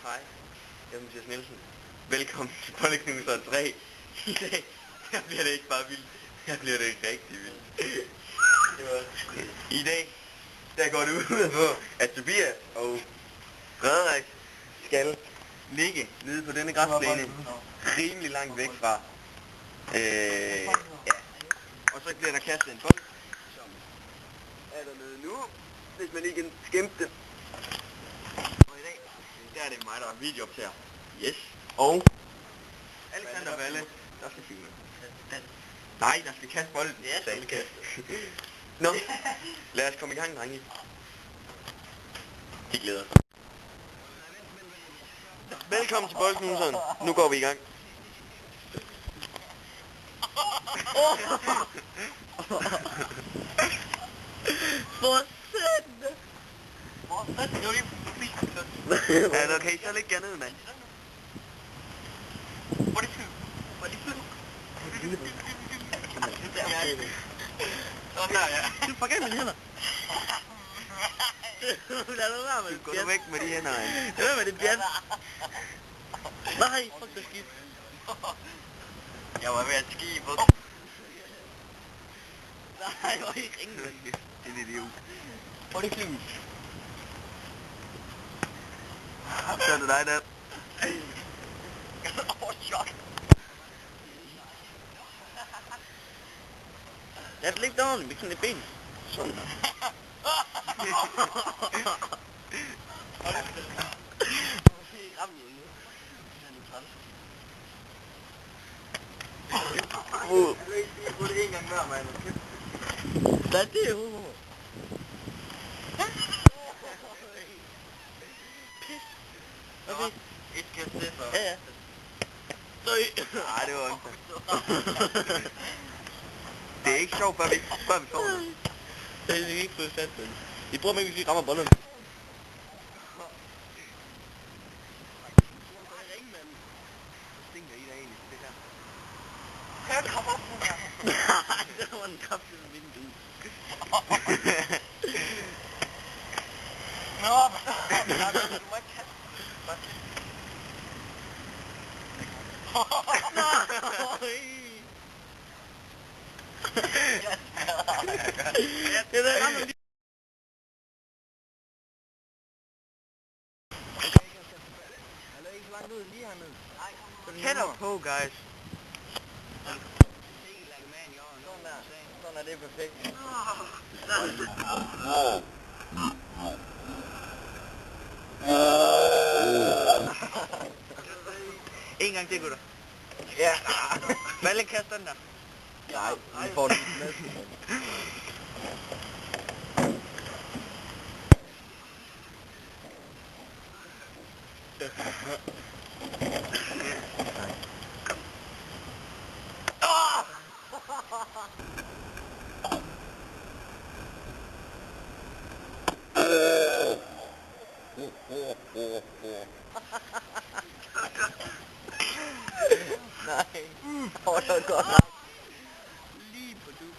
Hej, jeg er Mathias Nielsen. Velkommen til Bolleknuser 3. I dag, her bliver det ikke bare vildt. Her bliver det rigtig vildt. I dag, der går det ud på, at Tobias og Frederik skal ligge nede på denne græsplæne, rimelig langt væk fra. Ja. Og så bliver der kastet en bold, som er dernede nu, hvis man ikke skæmte det. Og i dag, der er det mig, der er videooptager. Yes. Og Alexander Valle, der skal filme. Nej, der skal kaste bolden. Ja, der skal kaste. Nå, lad os komme i gang, drenge. De glæder os. Velkommen til Boldknuseren. Nu går vi i gang. For satan! Hvor satan? Det var lige fint. Ja, der kan I så lægge jer ned, mand. Hvor er det flyv? Hvor er det flyv? Sådan der, ja. Du får gennem mine hænder. Lad nu være med det. Gå nu væk med de hænder, ja. Lad være med det pjat. Nej, fuck det skidt. Jeg var ved at ski på. Nej, hvor er I ringe. Det er en idiot. Hvor er det flyv? Så er det dig der. Chok. Lad os lægge det ordentligt med sådan et ben. Sådan der. Få det en gang mere, mand. Hvad er det, Hugo? Pis. Okay. Et kast det for. Ja, ja. Nej, det var ondt. Det er ikke sjovt, før vi får det. Det er ikke fået sat den. I bruger mig ikke, hvis vi rammer bolden. Her kommer op, Nej, det var en kaffe med vinduet. Nå, du må ikke kaste. Det er der rammer lige. Eller ikke så langt ud lige hernede. Tættere på, guys. Sådan er det perfekt. En gang til, gutter. Ja. Valle, kast den der. Nej, vi får det med. Nej. Åh, det var godt. Lige på duben.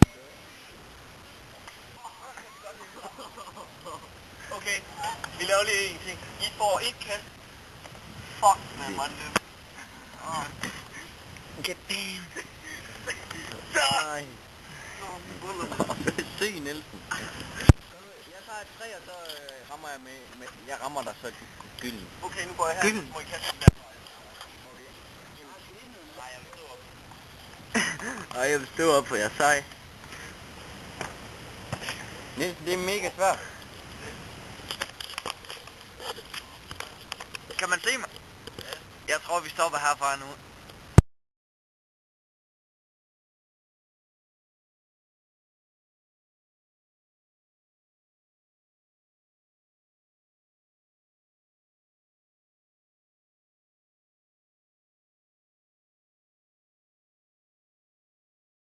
Okay, vi laver lige en ting. I får et kast. Fuck, man, hvor er det nemt. Get damn. Nej. Syg Nielsen. Jeg tager et 3, og så rammer jeg med... Jeg rammer dig så gylden. Okay, nu går jeg her. Gylden. Så må I kaste den der. Nej, jeg vil stå op. Ej, jeg vil stå op, for jeg er sej. Nielsen, det er mega svært. Kan man se mig? Jeg tror, vi stopper herfra nu.